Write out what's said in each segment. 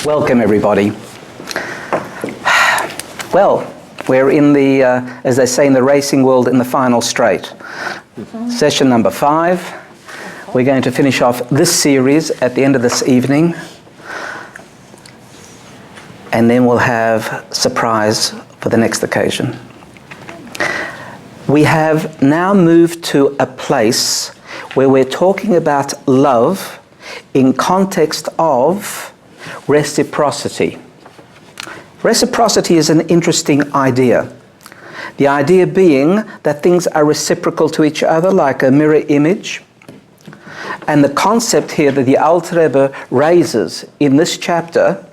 Welcome, everybody. Well, we're in the, as they say in the racing world, in the final straight. Session number 5. We're going to finish off this series at the end of this evening. And then we'll have a surprise for the next occasion. We have now moved to a place where we're talking about love in context of reciprocity. Reciprocity is an interesting idea. The idea being that things are reciprocal to each other like a mirror image. And the concept here that the Alter Rebbe raises in this chapter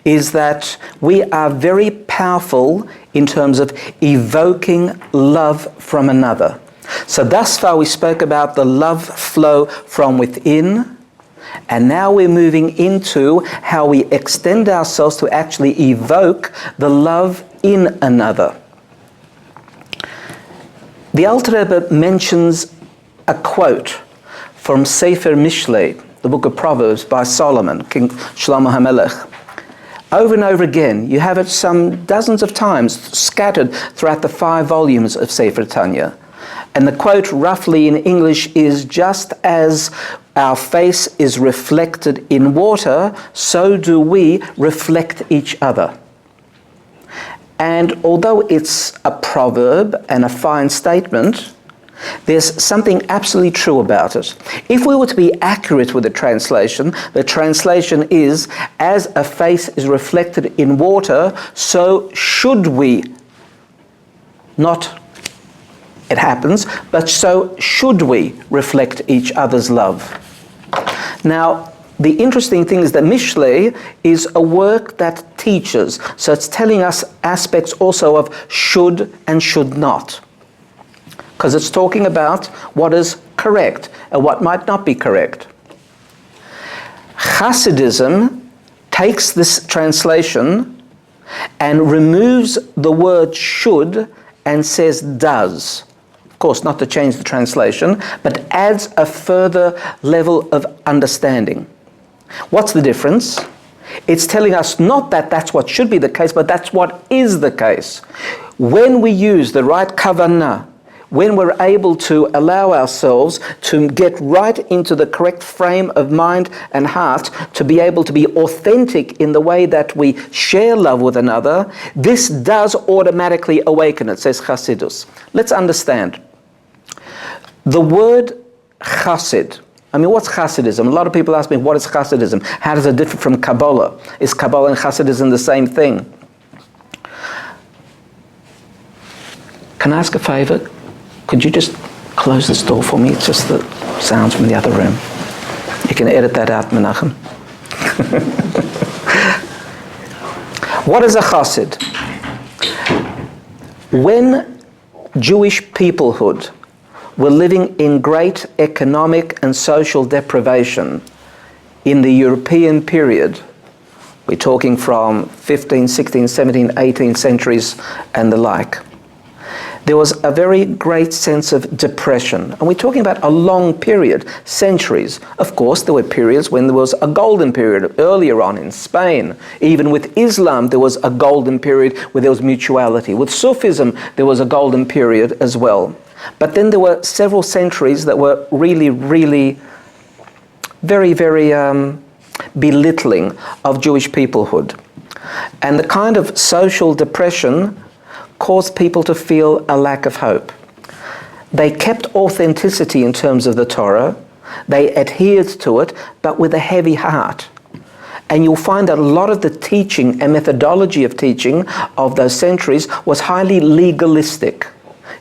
is that we are very powerful in terms of evoking love from another. So thus far we spoke about the love flow from within, and now we're moving into how we extend ourselves to actually evoke the love in another. The Alter Rebbe mentions a quote from Sefer Mishlei, the book of Proverbs by Solomon, King Shlomo HaMelech. Over and over again, you have it some dozens of times scattered throughout the 5 volumes of Sefer Tanya. And the quote roughly in English is, just as our face is reflected in water, so do we reflect each other. And although it's a proverb and a fine statement, there's something absolutely true about it. If we were to be accurate with the translation is, as a face is reflected in water, so should we, not it happens, but so should we reflect each other's love. Now, the interesting thing is that Mishlei is a work that teaches, so it's telling us aspects also of should and should not. Because it's talking about what is correct and what might not be correct. Hassidism takes this translation and removes the word should and says does. Of course, not to change the translation, but adds a further level of understanding. What's the difference? It's telling us not that that's what should be the case, but that's what is the case. When we use the right Kavvanah, when we're able to allow ourselves to get right into the correct frame of mind and heart, to be able to be authentic in the way that we share love with another, this does automatically awaken it, says Hassidus. Let's understand. The word chassid, what's Hassidism? A lot of people ask me, what is Hassidism? How does it differ from Kabbalah? Is Kabbalah and Hassidism the same thing? Can I ask a favor? Could you just close this door for me? It's just the sounds from the other room. You can edit that out, Menachem. What is a chassid? When Jewish peoplehood were living in great economic and social deprivation in the European period, we're talking from 15th, 16th, 17th, 18th centuries and the like, there was a very great sense of depression. And we're talking about a long period, centuries. Of course, there were periods when there was a golden period earlier on in Spain. Even with Islam, there was a golden period where there was mutuality. With Sufism, there was a golden period as well. But then there were several centuries that were really, really very, very belittling of Jewish peoplehood. And the kind of social depression caused people to feel a lack of hope. They kept authenticity in terms of the Torah. They adhered to it, but with a heavy heart. And you'll find that a lot of the teaching and methodology of teaching of those centuries was highly legalistic.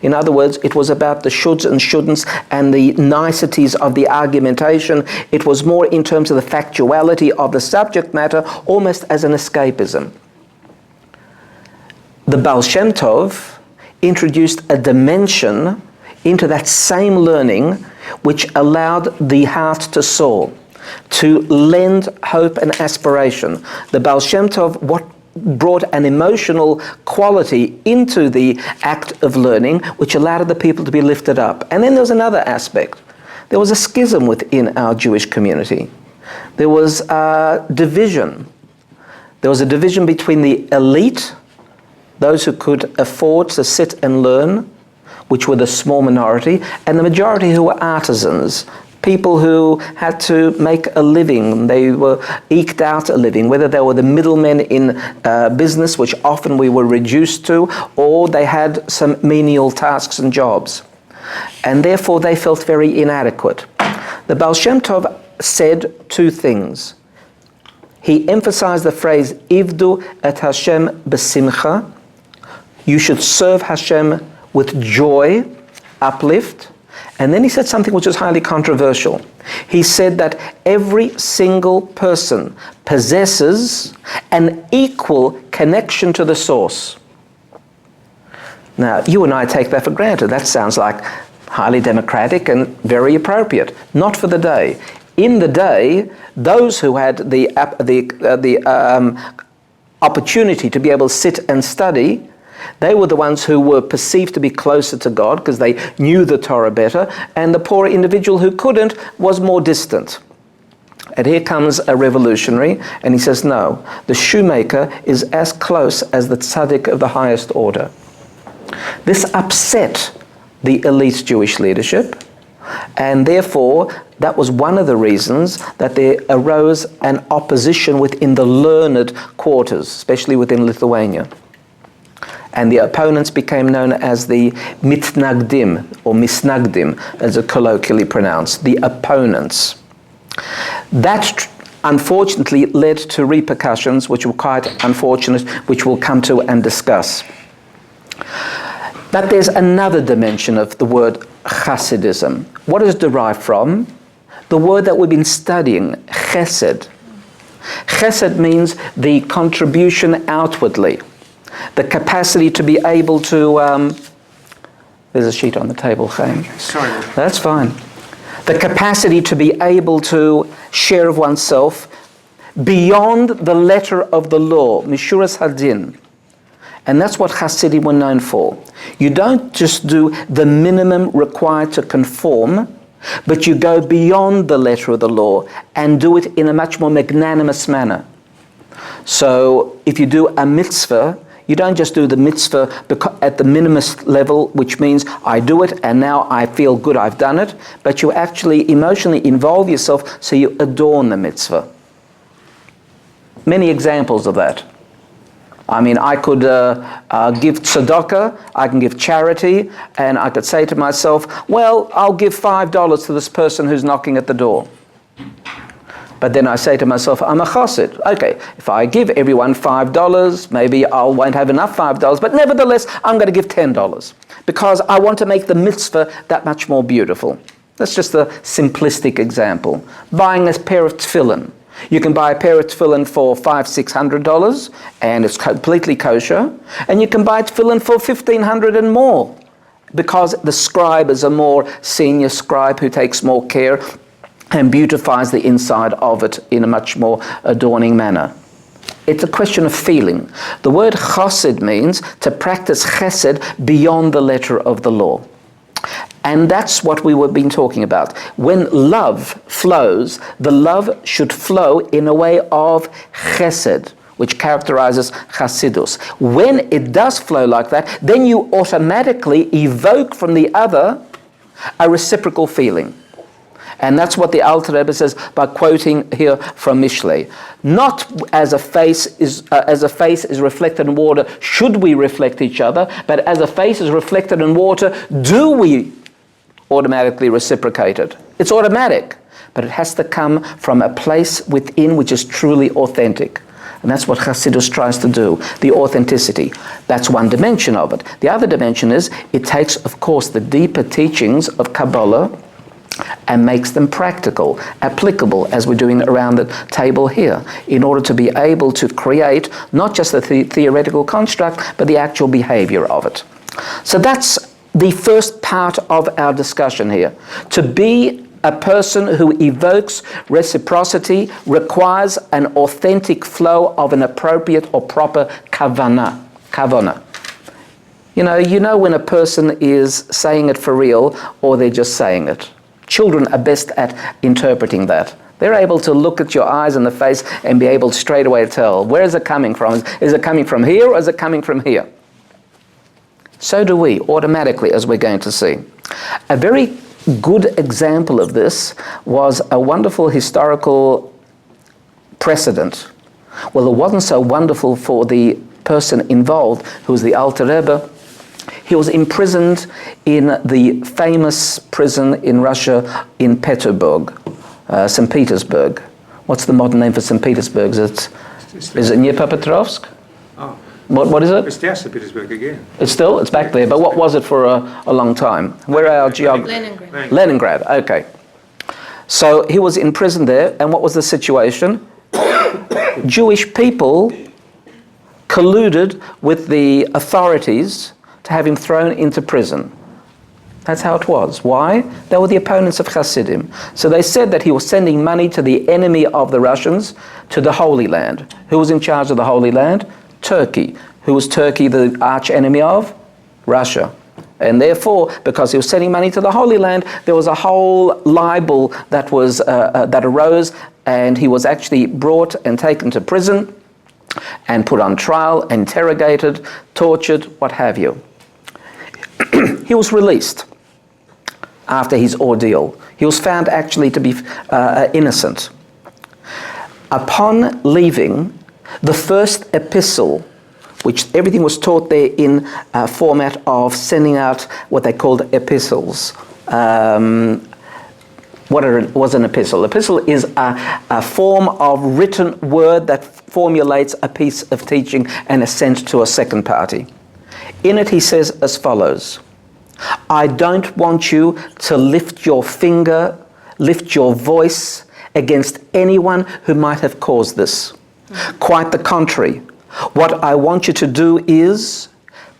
In other words, it was about the shoulds and shouldn'ts and the niceties of the argumentation. It was more in terms of the factuality of the subject matter, almost as an escapism. The Baal Shem Tov introduced a dimension into that same learning which allowed the heart to soar, to lend hope and aspiration. The Baal Shem Tov brought an emotional quality into the act of learning which allowed the people to be lifted up. And then there was another aspect. There was a schism within our Jewish community. There was division. There was a division between the elite, those who could afford to sit and learn, which were the small minority, and the majority who were artisans, people who had to make a living. They were eked out a living, whether they were the middlemen in business, which often we were reduced to, or they had some menial tasks and jobs. And therefore they felt very inadequate. The Baal Shem Tov said two things. He emphasized the phrase, Ivdu et Hashem besimcha. You should serve Hashem with joy, uplift. And then he said something which is highly controversial. He said that every single person possesses an equal connection to the source. Now, you and I take that for granted. That sounds like highly democratic and very appropriate. Not for the day. In the day, those who had the opportunity to be able to sit and study, they were the ones who were perceived to be closer to God because they knew the Torah better, and the poor individual who couldn't was more distant. And here comes a revolutionary, and he says, no, the shoemaker is as close as the tzaddik of the highest order. This upset the elite Jewish leadership, and therefore that was one of the reasons that there arose an opposition within the learned quarters, especially within Lithuania. And the opponents became known as the mitnagdim, or misnagdim, as it's colloquially pronounced, the opponents. That unfortunately led to repercussions which were quite unfortunate, which we'll come to and discuss. But there's another dimension of the word Hassidism. What is derived from? The word that we've been studying, chesed. Chesed means the contribution outwardly. The capacity to be able to, there's a sheet on the table, Chaim. Sorry. That's fine. The capacity to be able to share of oneself beyond the letter of the law, Mishuras Hadin. And that's what Hassidim were known for. You don't just do the minimum required to conform, but you go beyond the letter of the law and do it in a much more magnanimous manner. So if you do a mitzvah, you don't just do the mitzvah at the minimalist level, which means I do it and now I feel good I've done it, but you actually emotionally involve yourself so you adorn the mitzvah. Many examples of that. I mean, I could give tzedakah, I can give charity, and I could say to myself, well, I'll give $5 to this person who's knocking at the door. But then I say to myself, I'm a chassid. Okay, if I give everyone $5, maybe I won't have enough $5, but nevertheless, I'm going to give $10 because I want to make the mitzvah that much more beautiful. That's just a simplistic example. Buying a pair of tefillin. You can buy a pair of tefillin for $500-600 and it's completely kosher, and you can buy tefillin for $1,500 and more because the scribe is a more senior scribe who takes more care and beautifies the inside of it in a much more adorning manner. It's a question of feeling. The word chassid means to practice chesed beyond the letter of the law. And that's what we were been talking about. When love flows, the love should flow in a way of chesed, which characterizes Hassidus. When it does flow like that, then you automatically evoke from the other a reciprocal feeling. And that's what the Alter Rebbe says by quoting here from Mishlei. Not as a face is reflected in water, should we reflect each other, but as a face is reflected in water, do we automatically reciprocate it? It's automatic, but it has to come from a place within which is truly authentic. And that's what Hassidus tries to do, the authenticity. That's one dimension of it. The other dimension is, it takes, of course, the deeper teachings of Kabbalah and makes them practical, applicable, as we're doing around the table here, in order to be able to create not just the theoretical construct, but the actual behaviour of it. So that's the first part of our discussion here. To be a person who evokes reciprocity requires an authentic flow of an appropriate or proper Kavvanah. You know when a person is saying it for real or they're just saying it. Children are best at interpreting that. They're able to look at your eyes in the face and be able to straight away tell, where is it coming from? Is it coming from here or is it coming from here? So do we, automatically, as we're going to see. A very good example of this was a wonderful historical precedent. Well, it wasn't so wonderful for the person involved, who was the Alter Rebbe. He was imprisoned in the famous prison in Russia in Petersburg, St. Petersburg. What's the modern name for St. Petersburg? Is it Dnipropetrovsk? Oh. What is it? It's there, St. Petersburg again. It's back there, but what was it for a long time? Where are our Leningrad. Leningrad, okay. So he was in prison there, and what was the situation? Jewish people colluded with the authorities to have him thrown into prison. That's how it was. Why? They were the opponents of Hassidim. So they said that he was sending money to the enemy of the Russians, to the Holy Land. Who was in charge of the Holy Land? Turkey. Who was Turkey the arch enemy of? Russia. And therefore, because he was sending money to the Holy Land, there was a whole libel that was that arose, and he was actually brought and taken to prison and put on trial, interrogated, tortured, what have you. He was released after his ordeal. He was found actually to be innocent. Upon leaving, the first epistle, which everything was taught there in a format of sending out what they called epistles. What was an epistle? Epistle is a form of written word that formulates a piece of teaching and is sent to a second party. In it he says as follows: I don't want you to lift your finger, lift your voice against anyone who might have caused this. Quite the contrary. What I want you to do is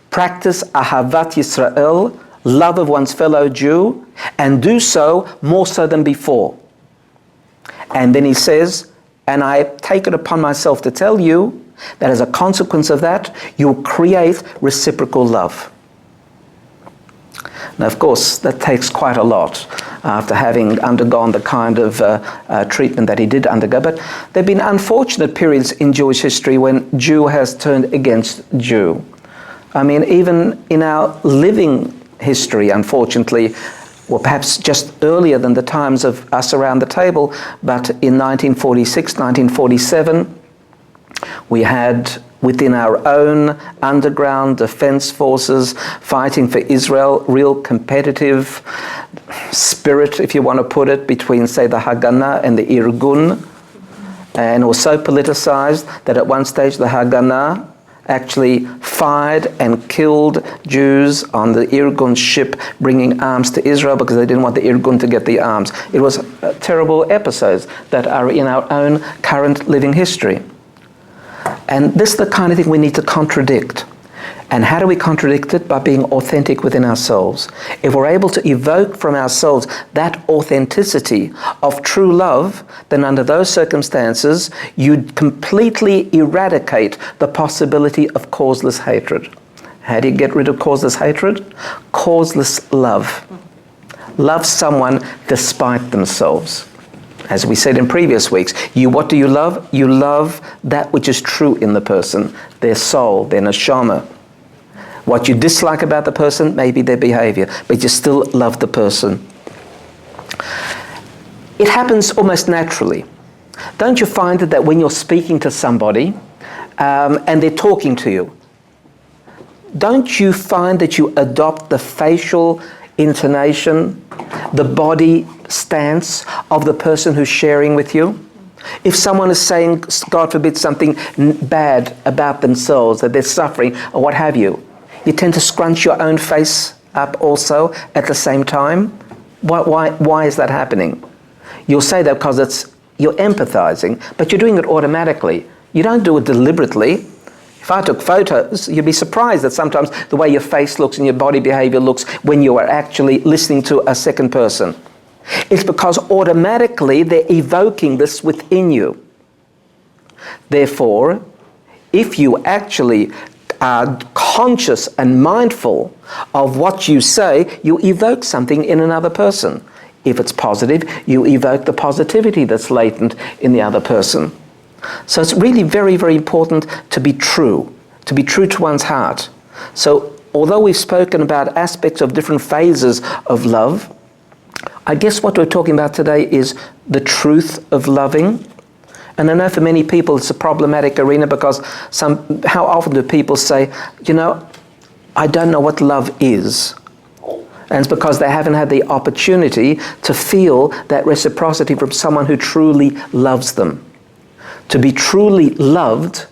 practice Ahavat Yisrael, love of one's fellow Jew, and do so more so than before. And then he says, and I take it upon myself to tell you that as a consequence of that, you'll create reciprocal love. Now, of course, that takes quite a lot after having undergone the kind of treatment that he did undergo. But there have been unfortunate periods in Jewish history when Jew has turned against Jew. I mean, even in our living history, unfortunately, or perhaps just earlier than the times of us around the table, but in 1946, 1947, we had within our own underground defense forces fighting for Israel, real competitive spirit, if you want to put it, between, say, the Haganah and the Irgun. And it was so politicized that at one stage the Haganah actually fired and killed Jews on the Irgun ship bringing arms to Israel because they didn't want the Irgun to get the arms. It was terrible episodes that are in our own current living history. And this is the kind of thing we need to contradict. And how do we contradict it? By being authentic within ourselves. If we're able to evoke from ourselves that authenticity of true love, then under those circumstances, you'd completely eradicate the possibility of causeless hatred. How do you get rid of causeless hatred? Causeless love. Love someone despite themselves. As we said in previous weeks, what do you love? You love that which is true in the person, their soul, their neshama. What you dislike about the person may be their behaviour, but you still love the person. It happens almost naturally. Don't you find that when you're speaking to somebody and they're talking to you, don't you find that you adopt the facial intonation, the body stance of the person who's sharing with you? If someone is saying, God forbid, something bad about themselves, that they're suffering, or what have you, you tend to scrunch your own face up also at the same time. Why is that happening? You'll say that because you're empathizing, but you're doing it automatically. You don't do it deliberately. If I took photos, you'd be surprised that sometimes the way your face looks and your body behavior looks when you are actually listening to a second person. It's because automatically they're evoking this within you. Therefore, if you actually are conscious and mindful of what you say, you evoke something in another person. If it's positive, you evoke the positivity that's latent in the other person. So it's really very, very important to be true to one's heart. So although we've spoken about aspects of different phases of love, I guess what we're talking about today is the truth of loving. And I know for many people it's a problematic arena because how often do people say, I don't know what love is. And it's because they haven't had the opportunity to feel that reciprocity from someone who truly loves them. To be truly loved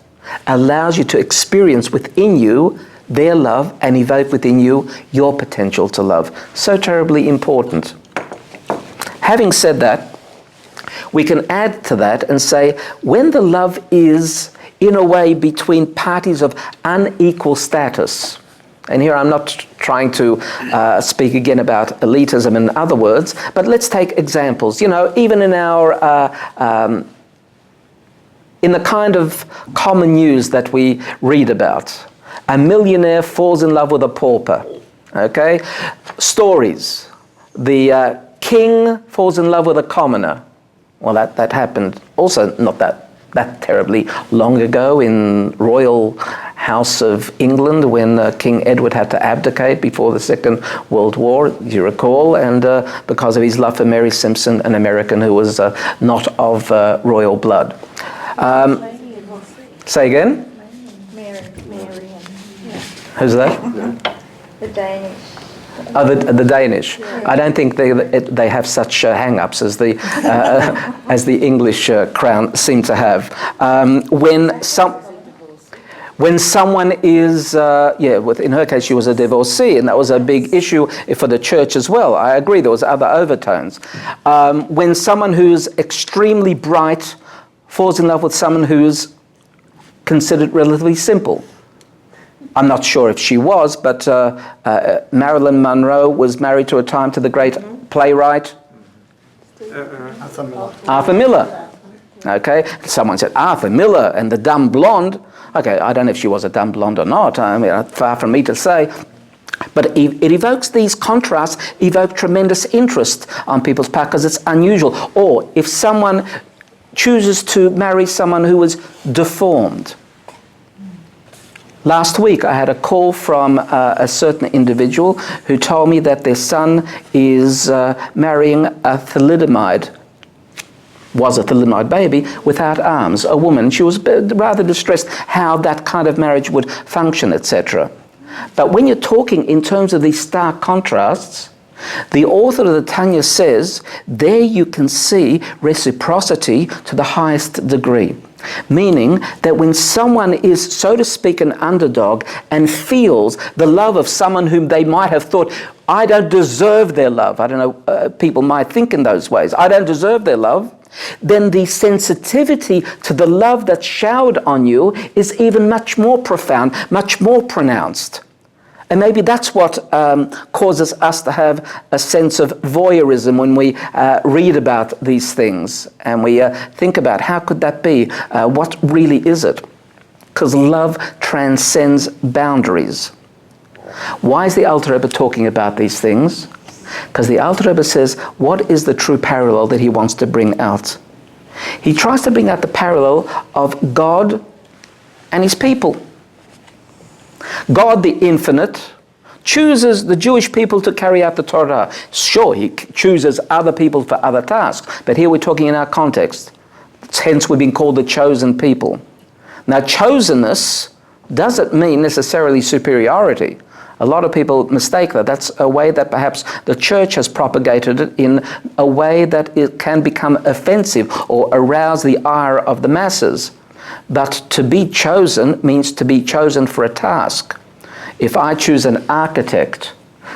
allows you to experience within you their love and evoke within you your potential to love. So terribly important. Having said that, we can add to that and say, when the love is, in a way, between parties of unequal status, and here I'm not trying to speak again about elitism in other words, but let's take examples. Even in our in the kind of common news that we read about, a millionaire falls in love with a pauper. Okay, stories. The king falls in love with a commoner. Well, that happened also not that terribly long ago in Royal House of England when King Edward had to abdicate before the Second World War, you recall, and because of his love for Mary Simpson, an American who was not of royal blood. Say again? Marion. Yeah. Who's that? The Danish. Oh, the Danish. Yeah. I don't think they have such hang-ups as the English crown seem to have. When someone is, in her case she was a divorcee, and that was a big issue for the church as well. I agree, there was other overtones. When someone who's extremely bright falls in love with someone who's considered relatively simple. I'm not sure if she was, but Marilyn Monroe was married to the great playwright Arthur Miller. Okay, someone said Arthur Miller and the dumb blonde. Okay, I don't know if she was a dumb blonde or not. I mean, far from me to say. But it evokes these contrasts, evoke tremendous interest on people's part because it's unusual. Or if someone chooses to marry someone who is deformed. Last week I had a call from a certain individual who told me that their son is marrying a thalidomide baby without arms, a woman. She was rather distressed how that kind of marriage would function, etc. But when you're talking in terms of these stark contrasts, the author of the Tanya says, there you can see reciprocity to the highest degree. Meaning that when someone is, so to speak, an underdog and feels the love of someone whom they might have thought, I don't deserve their love. I don't know, people might think in those ways. I don't deserve their love. Then the sensitivity to the love that's showered on you is even much more profound, much more pronounced. And maybe that's what causes us to have a sense of voyeurism when we read about these things and we think about how could that be? What really is it? Because love transcends boundaries. Why is the Alter Rebbe talking about these things? Because the Alter Rebbe says, what is the true parallel that he wants to bring out? He tries to bring out the parallel of God and his people. God, the infinite, chooses the Jewish people to carry out the Torah. Sure, he chooses other people for other tasks, but here we're talking in our context. Hence we've been called the chosen people. Now, chosenness doesn't mean necessarily superiority. A lot of people mistake that. That's a way that perhaps the church has propagated it in a way that it can become offensive or arouse the ire of the masses. But to be chosen means to be chosen for a task. If I choose an architect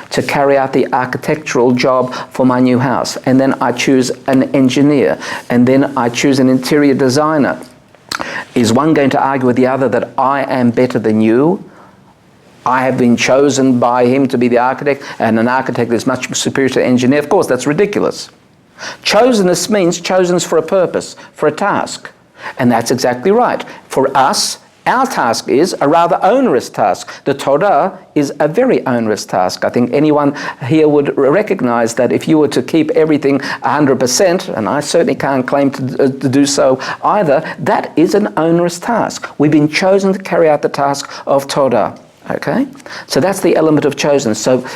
to carry out the architectural job for my new house, and then I choose an engineer, and then I choose an interior designer, is one going to argue with the other that I am better than you? I have been chosen by him to be the architect, and an architect is much superior to an engineer. Of course, that's ridiculous. Chosenness means chosenness for a purpose, for a task. And that's exactly right. For us, Our task is a rather onerous task. The Torah is a very onerous task. I think anyone here would recognize that if you were to keep everything 100%, and I certainly can't claim to do so either, that is an onerous task. We've been chosen to carry out the task of Torah. Okay? So that's the element of chosen. So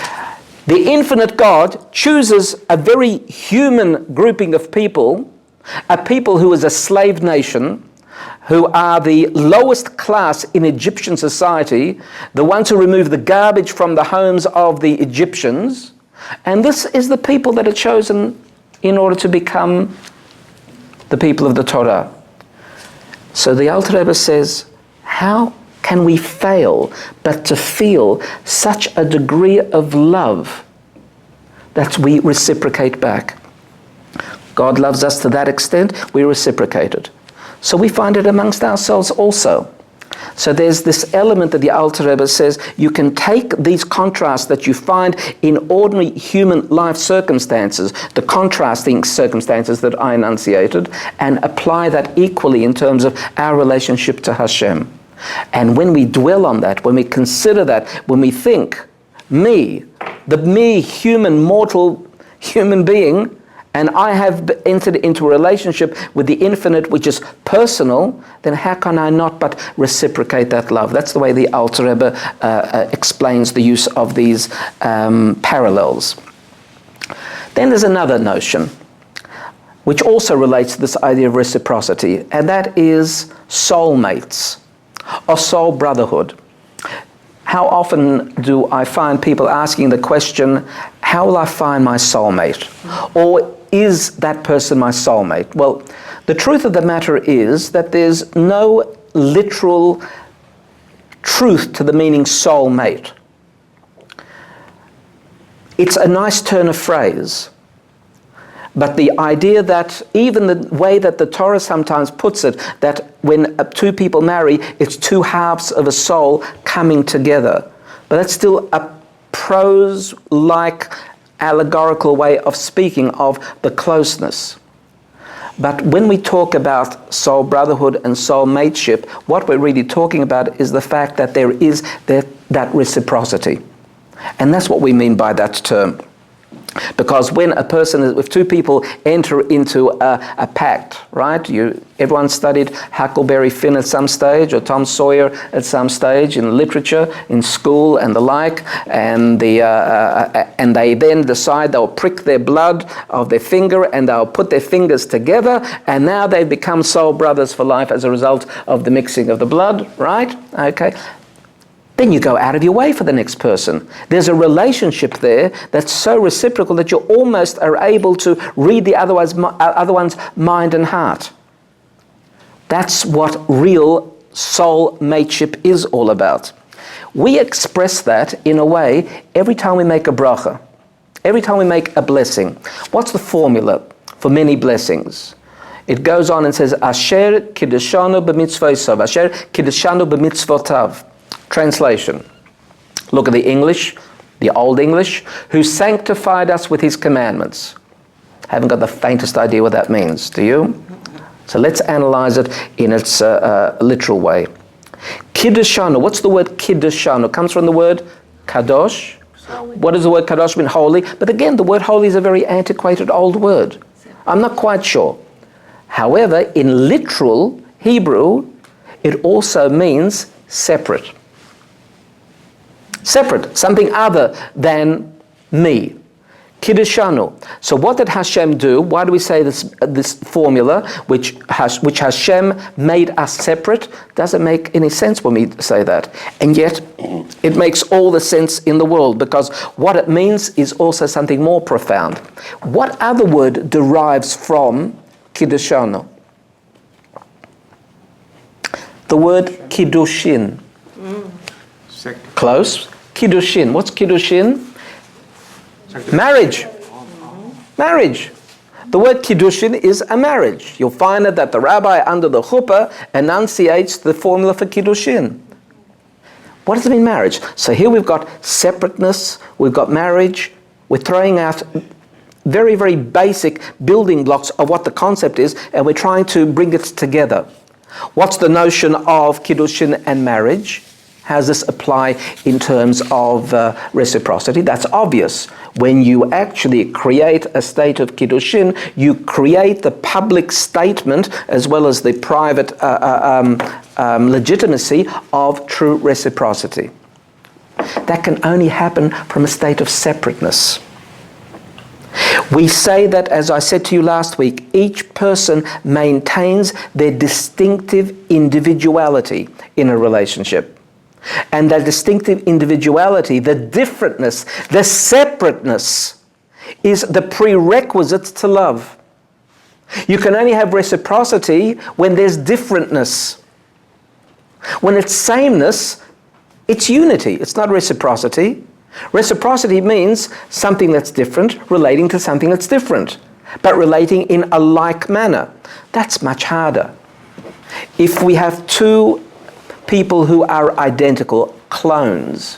the infinite God chooses a very human grouping of people, a people who is a slave nation, who are the lowest class in Egyptian society, the ones who remove the garbage from the homes of the Egyptians. And this is the people that are chosen in order to become the people of the Torah. So the Alter Rebbe says, how can we fail but to feel such a degree of love that we reciprocate back? God loves us to that extent, we reciprocate it. So we find it amongst ourselves also. So there's this element that the Alter Rebbe says, you can take these contrasts that you find in ordinary human life circumstances, the contrasting circumstances that I enunciated, and apply that equally in terms of our relationship to Hashem. And when we dwell on that, when we consider that, when we think, me, the me human, mortal human being, and I have entered into a relationship with the infinite which is personal, then how can I not but reciprocate that love? That's the way the Alter Rebbe explains the use of these parallels. Then there's another notion which also relates to this idea of reciprocity, and that is soulmates or soul brotherhood. How often do I find people asking the question, how will I find my soulmate? Or is that person my soulmate? Well, the truth of the matter is that there's no literal truth to the meaning soulmate. It's a nice turn of phrase. But the idea that even the way that the Torah sometimes puts it, that when two people marry, it's two halves of a soul coming together. But that's still a prose-like allegorical way of speaking of the closeness. But when we talk about soul brotherhood and soul mateship, what we're really talking about is the fact that there is that reciprocity. And that's what we mean by that term. Because when a person, if two people enter into a pact, right? Everyone studied Huckleberry Finn at some stage, or Tom Sawyer at some stage in literature, in school and the like, and they then decide they'll prick their blood of their finger and they'll put their fingers together, and now they've become soul brothers for life as a result of the mixing of the blood, right? Okay. Then you go out of your way for the next person. There's a relationship there that's so reciprocal that you almost are able to read the other one's mind and heart. That's what real soul mateship is all about. We express that in a way every time we make a bracha, every time we make a blessing. What's the formula for many blessings? It goes on and says, Asher kiddushanu b'mitzvotav, Asher kiddushanu b'mitzvotav. Translation. Look at the English, the Old English, who sanctified us with his commandments. Haven't got the faintest idea what that means, do you? So let's analyze it in its literal way. Kiddushanu, what's the word kiddushanu? It comes from the word kadosh. What does the word kadosh mean? Holy. But again, the word holy is a very antiquated old word. I'm not quite sure. However, in literal Hebrew, it also means separate. Separate, something other than me. Kiddushanu. So what did Hashem do? Why do we say this formula, which Hashem made us separate? Doesn't make any sense when we say that. And yet, it makes all the sense in the world, because what it means is also something more profound. What other word derives from Kiddushanu? The word Kiddushin. Close. Kiddushin. What's Kiddushin? Marriage. Marriage. The word Kiddushin is a marriage. You'll find that the rabbi under the chuppah enunciates the formula for Kiddushin. What does it mean, marriage? So here we've got separateness, we've got marriage, we're throwing out very, very basic building blocks of what the concept is, and we're trying to bring it together. What's the notion of kiddushin and marriage? How does this apply in terms of reciprocity? That's obvious. When you actually create a state of kiddushin, you create the public statement as well as the private legitimacy of true reciprocity. That can only happen from a state of separateness. We say that, as I said to you last week, each person maintains their distinctive individuality in a relationship. And that distinctive individuality, the differentness, the separateness, is the prerequisite to love. You can only have reciprocity when there's differentness. When it's sameness, it's unity. It's not reciprocity. Reciprocity means something that's different relating to something that's different, but relating in a like manner. That's much harder. If we have two people who are identical, clones,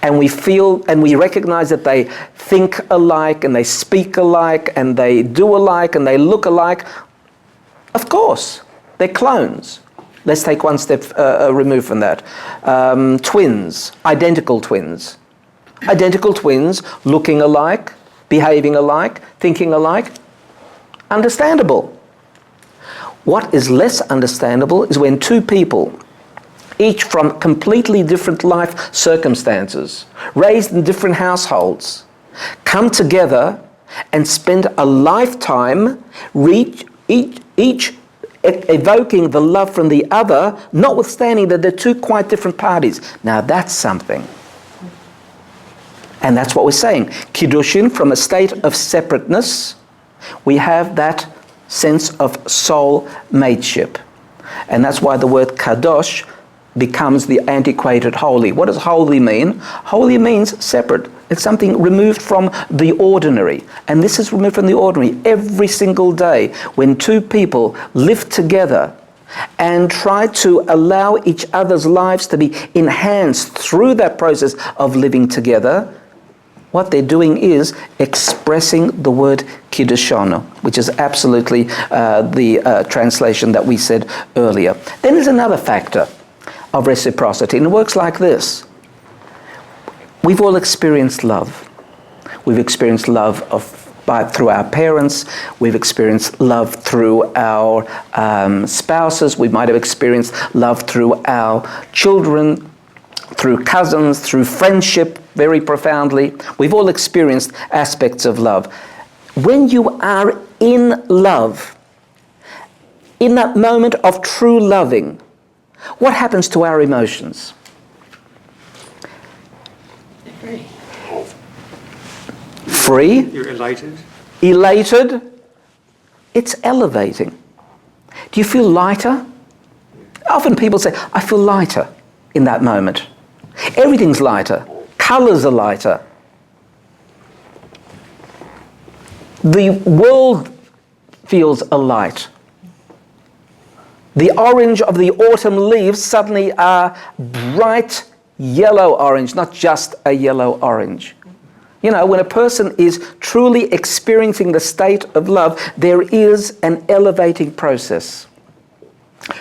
and we feel and we recognize that they think alike and they speak alike and they do alike and they look alike, of course, they're clones. Let's take one step removed from that. Twins, identical twins. Identical twins looking alike, behaving alike, thinking alike, understandable. What is less understandable is when two people, each from completely different life circumstances, raised in different households, come together and spend a lifetime each evoking the love from the other, notwithstanding that they're two quite different parties. Now that's something. And that's what we're saying. Kiddushin, from a state of separateness, we have that sense of soul mateship. And that's why the word kadosh becomes the antiquated holy. What does holy mean? Holy means separate. It's something removed from the ordinary. And this is removed from the ordinary every single day when two people live together and try to allow each other's lives to be enhanced through that process of living together. What they're doing is expressing the word kiddushanu, which is absolutely the translation that we said earlier. Then there's another factor of reciprocity, and it works like this. We've all experienced love. We've experienced love through our parents. We've experienced love through our spouses. We might have experienced love through our children, through cousins, through friendship, very profoundly. We've all experienced aspects of love. When you are in love, in that moment of true loving, what happens to our emotions? Free. Free? You're elated. Elated? It's elevating. Do you feel lighter? Often people say, I feel lighter in that moment. Everything's lighter. Colours are lighter. The world feels alight. The orange of the autumn leaves suddenly are bright yellow orange, not just a yellow orange. You know, when a person is truly experiencing the state of love, there is an elevating process,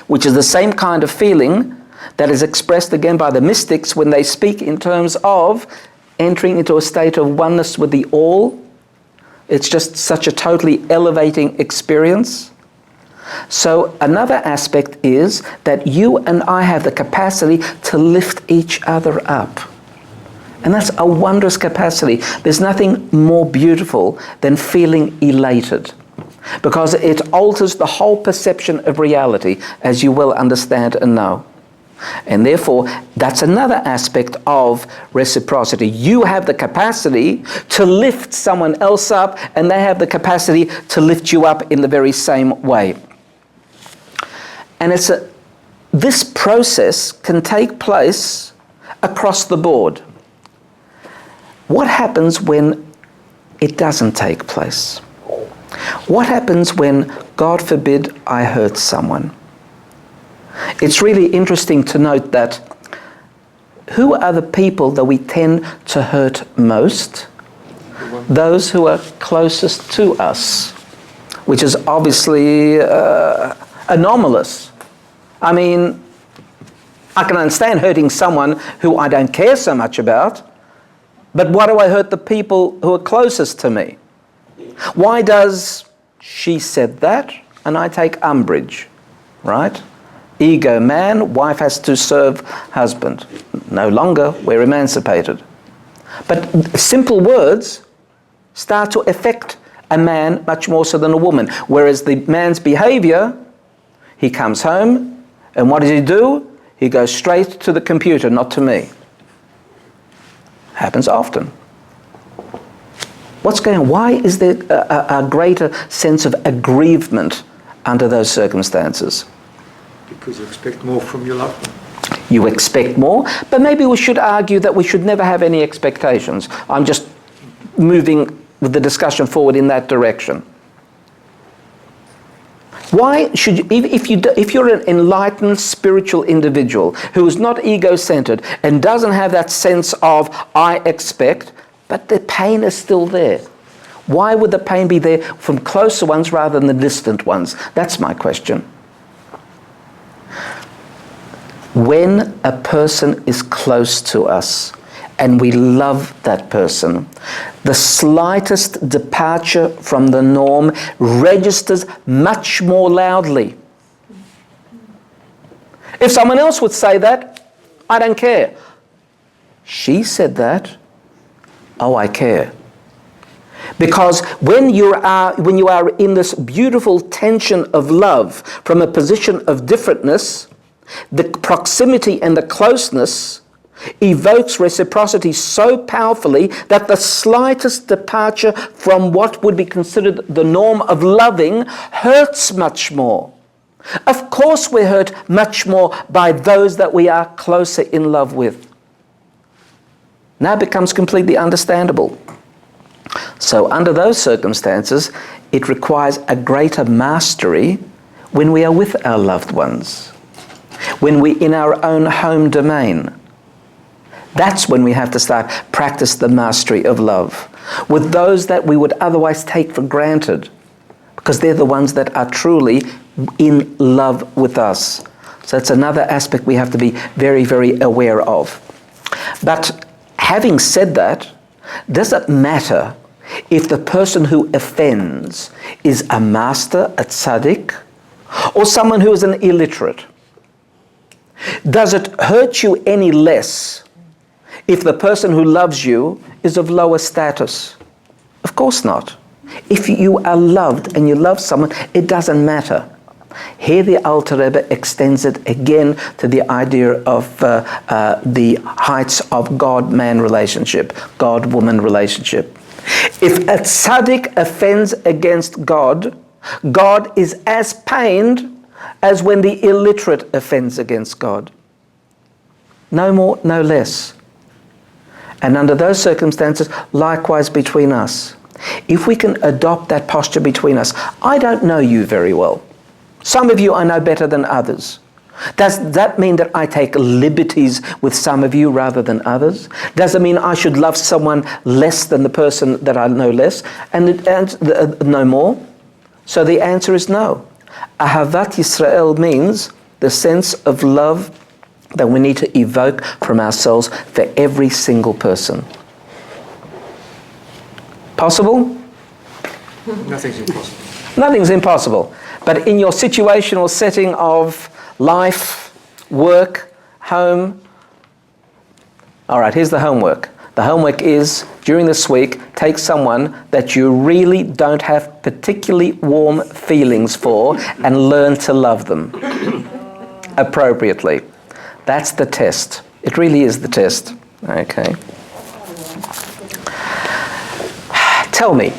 which is the same kind of feeling that is expressed again by the mystics when they speak in terms of entering into a state of oneness with the all. It's just such a totally elevating experience. So another aspect is that you and I have the capacity to lift each other up. And that's a wondrous capacity. There's nothing more beautiful than feeling elated, because it alters the whole perception of reality, as you will understand and know. And therefore, that's another aspect of reciprocity. You have the capacity to lift someone else up, and they have the capacity to lift you up in the very same way. And this process can take place across the board. What happens when it doesn't take place? What happens when, God forbid, I hurt someone? It's really interesting to note that who are the people that we tend to hurt most? Those who are closest to us, which is obviously anomalous. I mean, I can understand hurting someone who I don't care so much about, but why do I hurt the people who are closest to me? Why does she said that and I take umbrage, right? Ego man, wife has to serve husband. No longer, we're emancipated. But simple words start to affect a man much more so than a woman. Whereas the man's behaviour, he comes home, and what does he do? He goes straight to the computer, not to me. Happens often. What's going on? Why is there a greater sense of aggrievement under those circumstances? Because you expect more from your loved one. You expect more, but maybe we should argue that we should never have any expectations. I'm just moving the discussion forward in that direction. Why should you, if you're an enlightened spiritual individual who is not ego-centered and doesn't have that sense of I expect, but the pain is still there, why would the pain be there from closer ones rather than the distant ones? That's my question. When a person is close to us and we love that person, the slightest departure from the norm registers much more loudly. If someone else would say that, I don't care. She said that, oh, I care. Because when you are in this beautiful tension of love from a position of differentness, the proximity and the closeness evokes reciprocity so powerfully that the slightest departure from what would be considered the norm of loving hurts much more. Of course we're hurt much more by those that we are closer in love with. Now it becomes completely understandable. So under those circumstances, it requires a greater mastery when we are with our loved ones, when we're in our own home domain. That's when we have to start practice the mastery of love with those that we would otherwise take for granted, because they're the ones that are truly in love with us. So that's another aspect we have to be very, very aware of. But having said that, does it matter if the person who offends is a master, a tzaddik, or someone who is an illiterate? Does it hurt you any less if the person who loves you is of lower status? Of course not. If you are loved and you love someone, it doesn't matter. Here the Alter Rebbe extends it again to the idea of the heights of God-man relationship, God-woman relationship. If a tzaddik offends against God, God is as pained as when the illiterate offends against God. No more, no less. And under those circumstances, likewise between us. If we can adopt that posture between us, I don't know you very well. Some of you I know better than others. Does that mean that I take liberties with some of you rather than others? Does it mean I should love someone less than the person that I know less and no more? So the answer is no. Ahavat Yisrael means the sense of love that we need to evoke from ourselves for every single person. Possible? Nothing's impossible. Nothing's impossible. But in your situational setting of life, work, home, all right, here's the homework. The homework is, during this week, take someone that you really don't have particularly warm feelings for and learn to love them appropriately. That's the test. It really is the test. Okay. Tell me,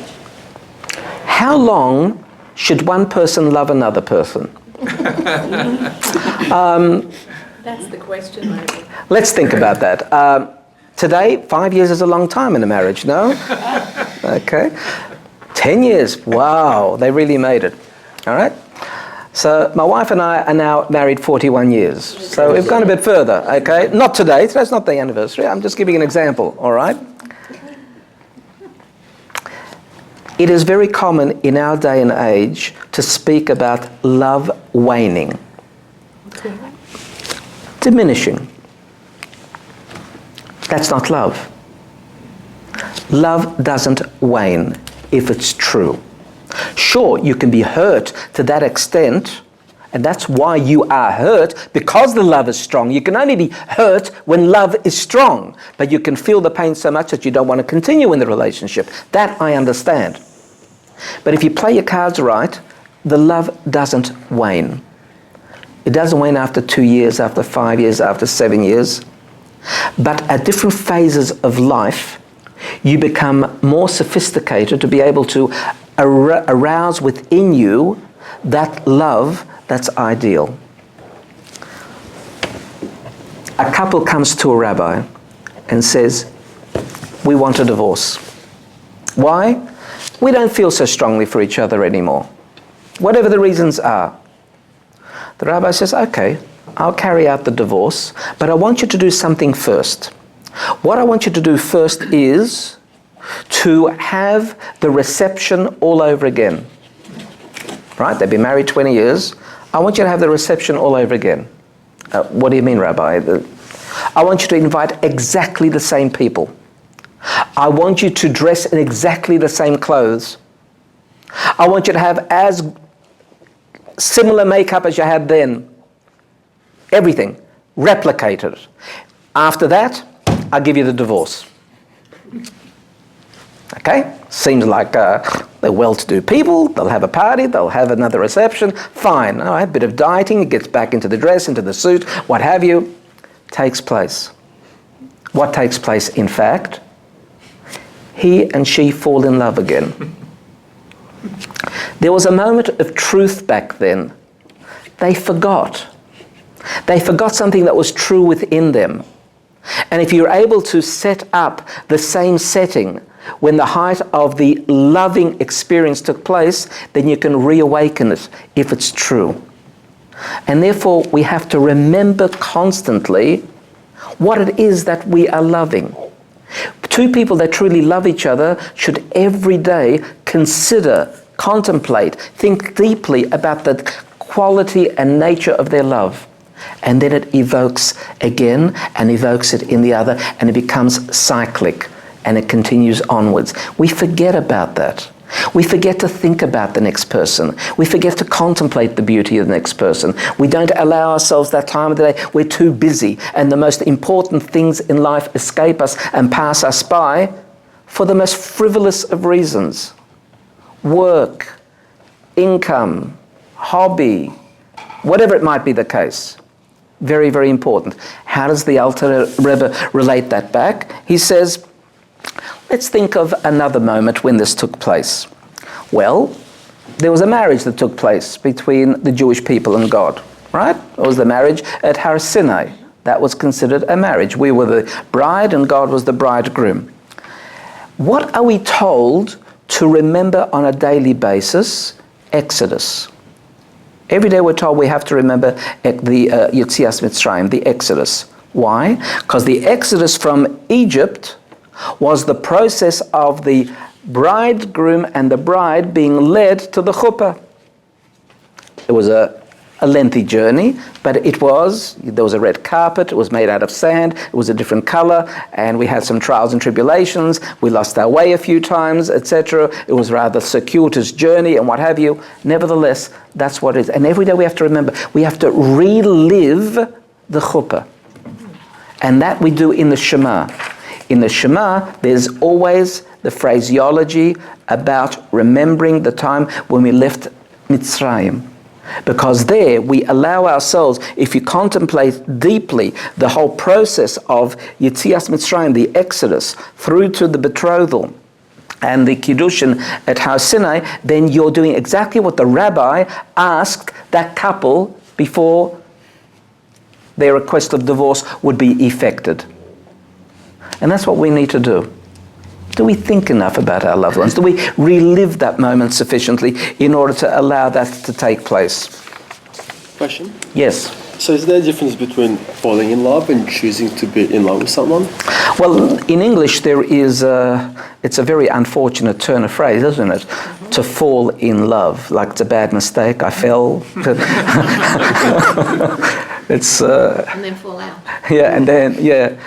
how long should one person love another person? That's the question, maybe. Let's think about that. Today, 5 years is a long time in a marriage, no? Okay. 10 years, wow, they really made it. All right? So my wife and I are now married 41 years. So we've gone a bit further, okay? Not today, today's not the anniversary. I'm just giving an example, all right? It is very common in our day and age to speak about love waning. diminishing. That's not love. Love doesn't wane if it's true. Sure, you can be hurt to that extent, and that's why you are hurt, because the love is strong. You can only be hurt when love is strong, but you can feel the pain so much that you don't want to continue in the relationship. That I understand. But if you play your cards right, the love doesn't wane. It doesn't wane after 2 years, after 5 years, after 7 years. But at different phases of life, you become more sophisticated to be able to arouse within you that love that's ideal. A couple comes to a rabbi and says, we want a divorce. Why? We don't feel so strongly for each other anymore. Whatever the reasons are. The rabbi says, okay, I'll carry out the divorce, but I want you to do something first. What I want you to do first is to have the reception all over again. Right? They've been married 20 years. I want you to have the reception all over again. What do you mean, Rabbi? I want you to invite exactly the same people. I want you to dress in exactly the same clothes. I want you to have as similar makeup as you had then. Everything. Replicated. After that, I'll give you the divorce. Okay? Seems like they're well-to-do people. They'll have a party. They'll have another reception. Fine. All right, a bit of dieting. It gets back into the dress, into the suit, what have you. Takes place. What takes place, in fact? He and she fall in love again. There was a moment of truth back then. They forgot. They forgot something that was true within them. And if you're able to set up the same setting when the height of the loving experience took place, then you can reawaken it if it's true. And therefore, we have to remember constantly what it is that we are loving. Two people that truly love each other should every day consider, contemplate, think deeply about the quality and nature of their love. And then it evokes again and evokes it in the other, and it becomes cyclic and it continues onwards. We forget about that. We forget to think about the next person. We forget to contemplate the beauty of the next person. We don't allow ourselves that time of the day. We're too busy, and the most important things in life escape us and pass us by for the most frivolous of reasons. Work, income, hobby, whatever it might be the case. Very, very important. How does the Alter Rebbe relate that back? He says, let's think of another moment when this took place. Well, there was a marriage that took place between the Jewish people and God, right? It was the marriage at Har Sinai. That was considered a marriage. We were the bride and God was the bridegroom. What are we told to remember on a daily basis? Exodus. Every day we're told we have to remember the Yetzias Mitzrayim, the Exodus. Why? Because the Exodus from Egypt was the process of the bridegroom and the bride being led to the chuppah. It was a lengthy journey, but there was a red carpet, it was made out of sand, it was a different color, and we had some trials and tribulations, we lost our way a few times, etc. It was a rather circuitous journey and what have you. Nevertheless, that's what it is. And every day we have to remember, we have to relive the chuppah. And that we do in the Shema. In the Shema, there's always the phraseology about remembering the time when we left Mitzrayim. Because there we allow ourselves, if you contemplate deeply the whole process of Yetzias Mitzrayim, the Exodus, through to the betrothal and the Kiddushin at Har Sinai, then you're doing exactly what the rabbi asked that couple before their request of divorce would be effected. And that's what we need to do. Do we think enough about our loved ones? Do we relive that moment sufficiently in order to allow that to take place? Question? Yes. So is there a difference between falling in love and choosing to be in love with someone? Well, in English there is it's a very unfortunate turn of phrase, isn't it? Mm-hmm. To fall in love, like it's a bad mistake, I fell. It's And then fall out. yeah, and then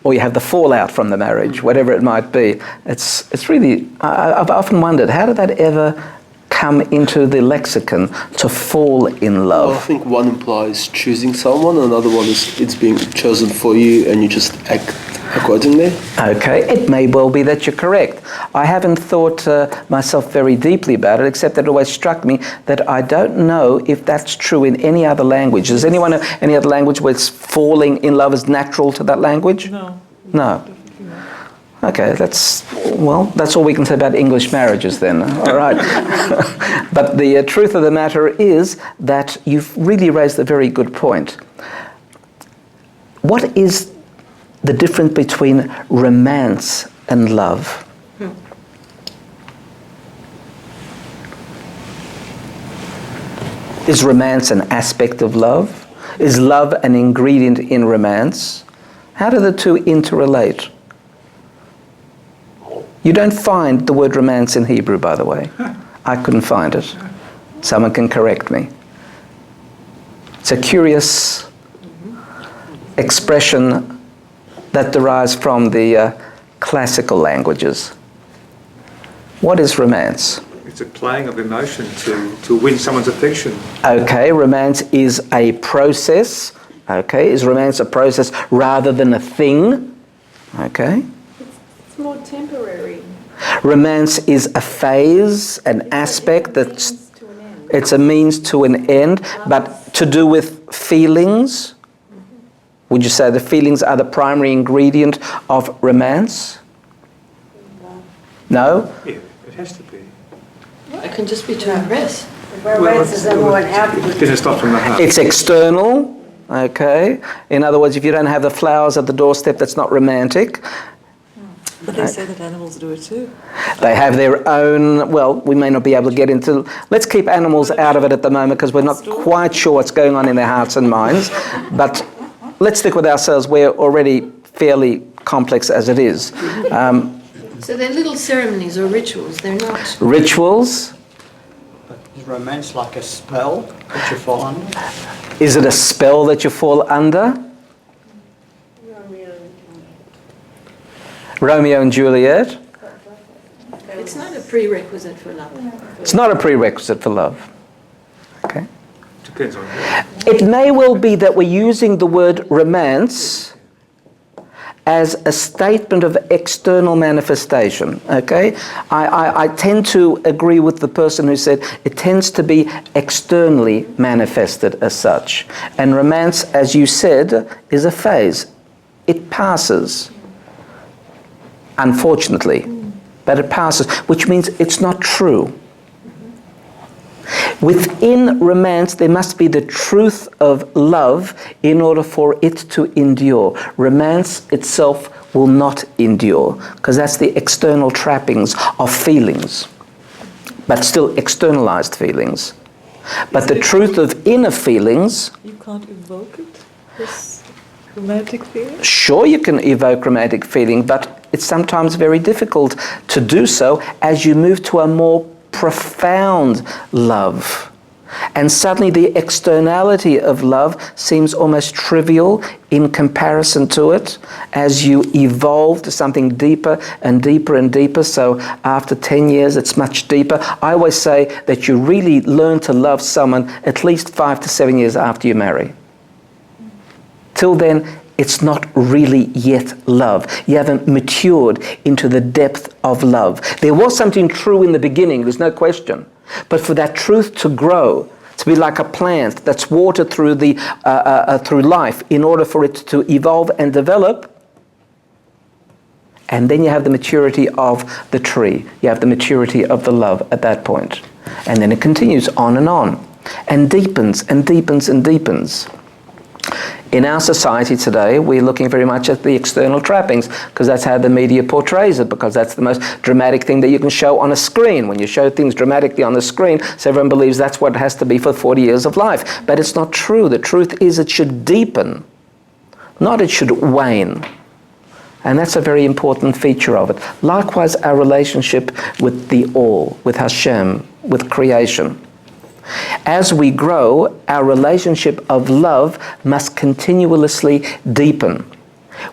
or you have the fallout from the marriage, whatever it might be. It's really. I've often wondered, how did that ever come into the lexicon, to fall in love? Well, I think one implies choosing someone, another one is it's being chosen for you and you just act accordingly. Okay, it may well be that you're correct. I haven't thought myself very deeply about it, except that it always struck me that I don't know if that's true in any other language. Does anyone know any other language where it's falling in love is natural to that language? No. No. Okay, that's all we can say about English marriages then. All right. But the truth of the matter is that you've really raised a very good point. What is the difference between romance and love? Is romance an aspect of love? Is love an ingredient in romance? How do the two interrelate? You don't find the word romance in Hebrew, by the way. I couldn't find it. Someone can correct me. It's a curious expression that derives from the classical languages. What is romance? It's a playing of emotion to win someone's affection. Okay, romance is a process. Okay, is romance a process rather than a thing? Okay. It's more temporary. Romance is a phase, an aspect that's, To an end. it's a means to an end, but to do with feelings. Would you say the feelings are the primary ingredient of romance? No? Yeah, it has to be. It can just be to impress. Romance is number one happy. Finished off from the heart. It's external, okay? In other words, if you don't have the flowers at the doorstep, that's not romantic. But they say that animals do it too. They have their own, well, we may not be able to get into, let's keep animals out of it at the moment because we're not quite sure what's going on in their hearts and minds. But let's stick with ourselves. We're already fairly complex as it is. So they're little ceremonies or rituals. They're not. Rituals. But is romance like a spell that you fall under? Is it a spell that you fall under? Romeo and Juliet. It's not a prerequisite for love. It's not a prerequisite for love. Okay. Depends on It may well be that we're using the word romance as a statement of external manifestation, okay? I tend to agree with the person who said it tends to be externally manifested as such. And romance, as you said, is a phase. It passes, unfortunately, but it passes, which means it's not true. Within romance, there must be the truth of love in order for it to endure. Romance itself will not endure, because that's the external trappings of feelings, but still externalized feelings. But the truth of inner feelings, You can't evoke it, this romantic feeling? sure you can evoke romantic feeling, but it's sometimes very difficult to do so as you move to a more profound love. And suddenly the externality of love seems almost trivial in comparison to it as you evolve to something deeper and deeper and deeper. So after 10 years, it's much deeper. I always say that you really learn to love someone at least 5 to 7 years after you marry. Till then, it's not really yet love. You haven't matured into the depth of love. There was something true in the beginning, there's no question. But for that truth to grow, to be like a plant that's watered through through life in order for it to evolve and develop, and then you have the maturity of the tree. You have the maturity of the love at that point. And then it continues on and deepens and deepens and deepens. In our society today, we're looking very much at the external trappings because that's how the media portrays it, because that's the most dramatic thing that you can show on a screen. When you show things dramatically on the screen, so everyone believes that's what it has to be for 40 years of life. But it's not true. The truth is it should deepen, not it should wane. And that's a very important feature of it. Likewise, our relationship with the all, with Hashem, with creation. As we grow, our relationship of love must continuously deepen.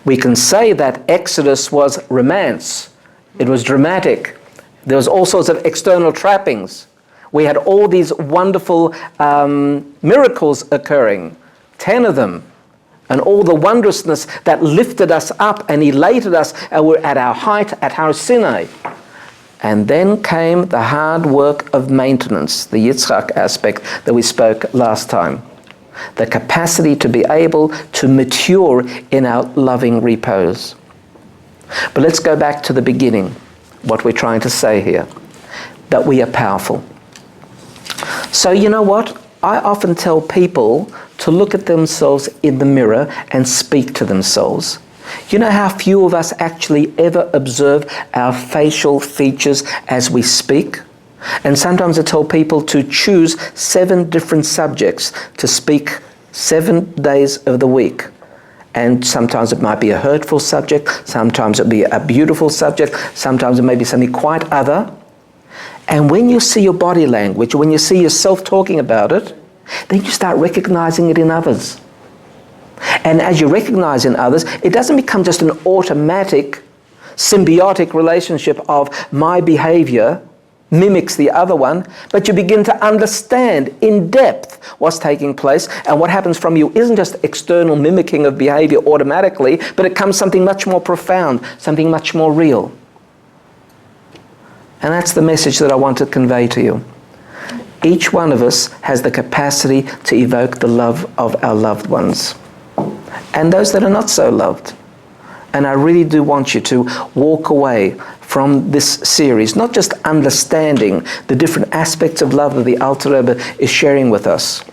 We can say that Exodus was romance. It was dramatic. There was all sorts of external trappings. We had all these wonderful miracles occurring, 10 of them, and all the wondrousness that lifted us up and elated us, and we're at our height at Har Sinai. And then came the hard work of maintenance, the Yitzchak aspect that we spoke last time. The capacity to be able to mature in our loving repose. But let's go back to the beginning, what we're trying to say here, that we are powerful. So you know what? I often tell people to look at themselves in the mirror and speak to themselves. You know how few of us actually ever observe our facial features as we speak? And sometimes I tell people to choose 7 different subjects to speak 7 days of the week. And sometimes it might be a hurtful subject, sometimes it'll be a beautiful subject, sometimes it may be something quite other. And when you see your body language, when you see yourself talking about it, then you start recognizing it in others. And as you recognize in others, it doesn't become just an automatic, symbiotic relationship of my behavior mimics the other one, but you begin to understand in depth what's taking place, and what happens from you isn't just external mimicking of behavior automatically, but it comes something much more profound, something much more real. And that's the message that I want to convey to you. Each one of us has the capacity to evoke the love of our loved ones, and those that are not so loved. And I really do want you to walk away from this series, not just understanding the different aspects of love that the Alter Rebbe is sharing with us,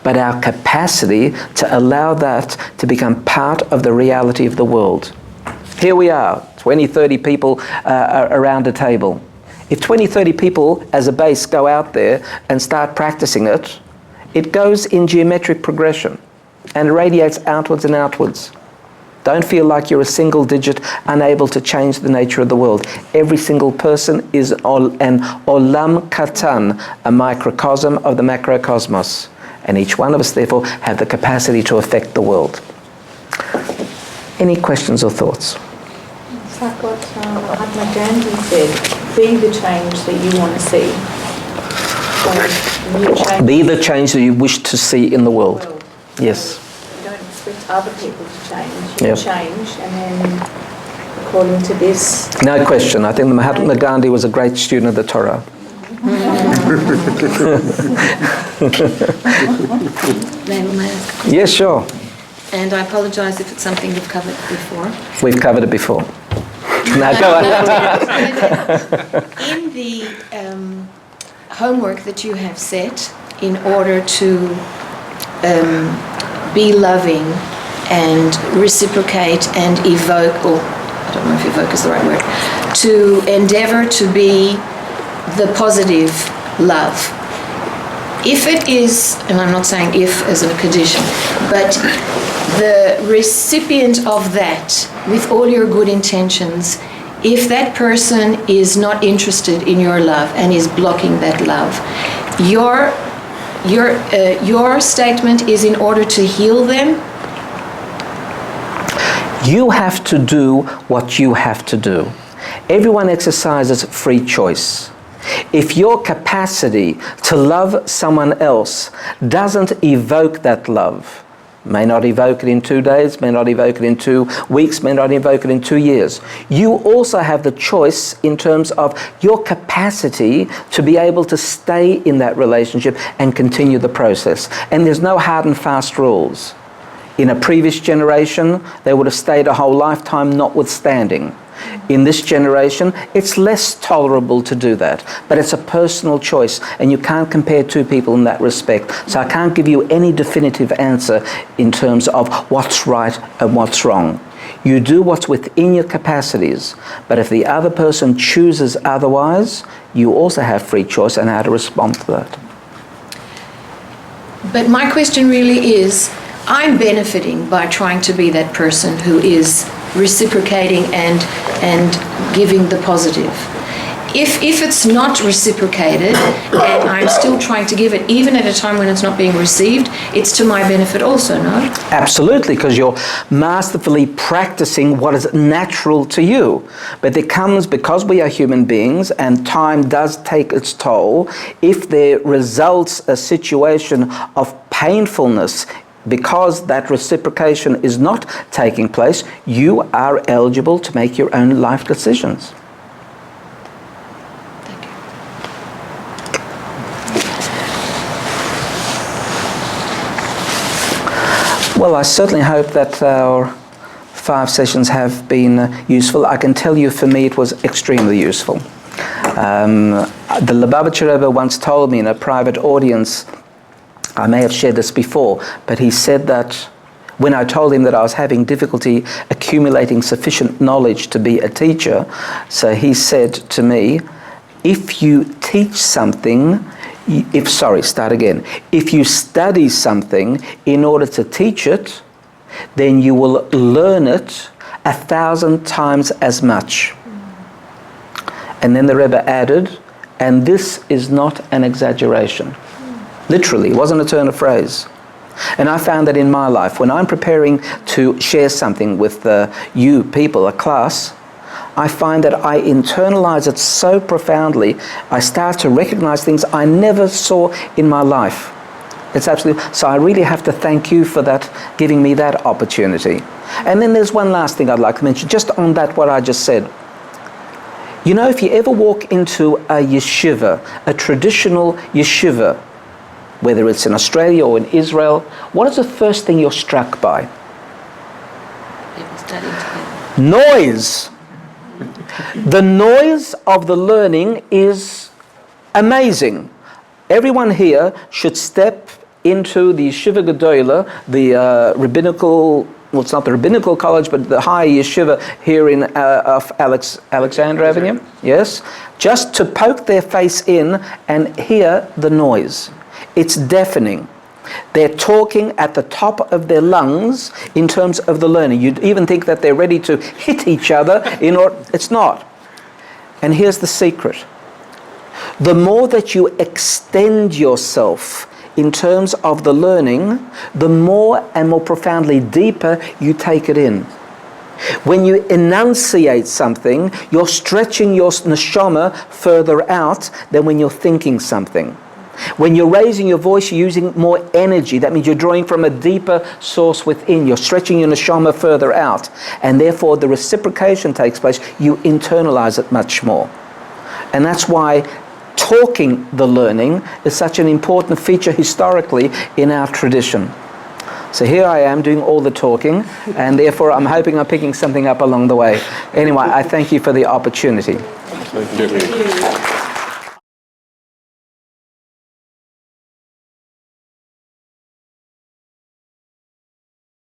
but our capacity to allow that to become part of the reality of the world. Here we are, 20, 30 people around a table. If 20, 30 people as a base go out there and start practicing it, it goes in geometric progression and radiates outwards and outwards. Don't feel like you're a single digit, unable to change the nature of the world. Every single person is an olam katan, a microcosm of the macrocosmos. And each one of us, therefore, have the capacity to affect the world. Any questions or thoughts? It's like what Mahatma Gandhi said, be the change that you want to see. So you change. Be the change that you wish to see in the world. Yes. You don't expect other people to change. You Yep. change, and then according to this... No question. I think Mahatma Gandhi was a great student of the Torah. May I ask a question? Yes, sure. And I apologise if it's something you've covered before. We've covered it before. Now go on. In the homework that you have set in order to be loving and reciprocate and evoke, or I don't know if evoke is the right word, to endeavour to be the positive love. If it is, and I'm not saying if as in a condition, but the recipient of that, with all your good intentions, if that person is not interested in your love and is blocking that love, your statement is in order to heal them. You have to do what you have to do. Everyone exercises free choice. If your capacity to love someone else doesn't evoke that love, may not evoke it in 2 days, may not evoke it in 2 weeks, may not evoke it in 2 years, you also have the choice in terms of your capacity to be able to stay in that relationship and continue the process. And there's no hard and fast rules. In a previous generation, they would have stayed a whole lifetime notwithstanding. In this generation, it's less tolerable to do that, but it's a personal choice, and you can't compare 2 people in that respect. So I can't give you any definitive answer in terms of what's right and what's wrong. You do what's within your capacities, but if the other person chooses otherwise, you also have free choice on how to respond to that. But my question really is, I'm benefiting by trying to be that person who is reciprocating and giving the positive. if it's not reciprocated and I'm still trying to give it, even at a time when it's not being received, it's to my benefit also, no? Absolutely, because you're masterfully practicing what is natural to you. But there comes, because we are human beings and time does take its toll, if there results a situation of painfulness because that reciprocation is not taking place, you are eligible to make your own life decisions. Well, I certainly hope that our 5 sessions have been useful. I can tell you, for me, it was extremely useful. The Lubavitcher Rebbe once told me in a private audience, I may have shared this before, but he said that when I told him that I was having difficulty accumulating sufficient knowledge to be a teacher, so he said to me, if you teach something, if you study something in order to teach it, then you will learn it 1,000 times as much. And then the Rebbe added, and this is not an exaggeration. Literally, it wasn't a turn of phrase. And I found that in my life, when I'm preparing to share something with you people, a class, I find that I internalize it so profoundly, I start to recognize things I never saw in my life. It's absolutely, so I really have to thank you for that, giving me that opportunity. And then there's one last thing I'd like to mention, just on that, what I just said. You know, if you ever walk into a yeshiva, a traditional yeshiva, whether it's in Australia or in Israel, what is the first thing you're struck by? People studying together. Noise. The noise of the learning is amazing. Everyone here should step into the Yeshiva Gedola, the rabbinical, well, it's not the rabbinical college, but the high yeshiva here in off Alexander Avenue, yes, just to poke their face in and hear the noise. It's deafening. They're talking at the top of their lungs in terms of the learning. You'd even think that they're ready to hit each other. It's not. And here's the secret. The more that you extend yourself in terms of the learning, the more and more profoundly deeper you take it in. When you enunciate something, you're stretching your neshama further out than when you're thinking something. When you're raising your voice, you're using more energy. That means you're drawing from a deeper source within. You're stretching your neshama further out. And therefore, the reciprocation takes place. You internalize it much more. And that's why talking the learning is such an important feature historically in our tradition. So here I am doing all the talking, and therefore I'm hoping I'm picking something up along the way. Anyway, I thank you for the opportunity. Thank you.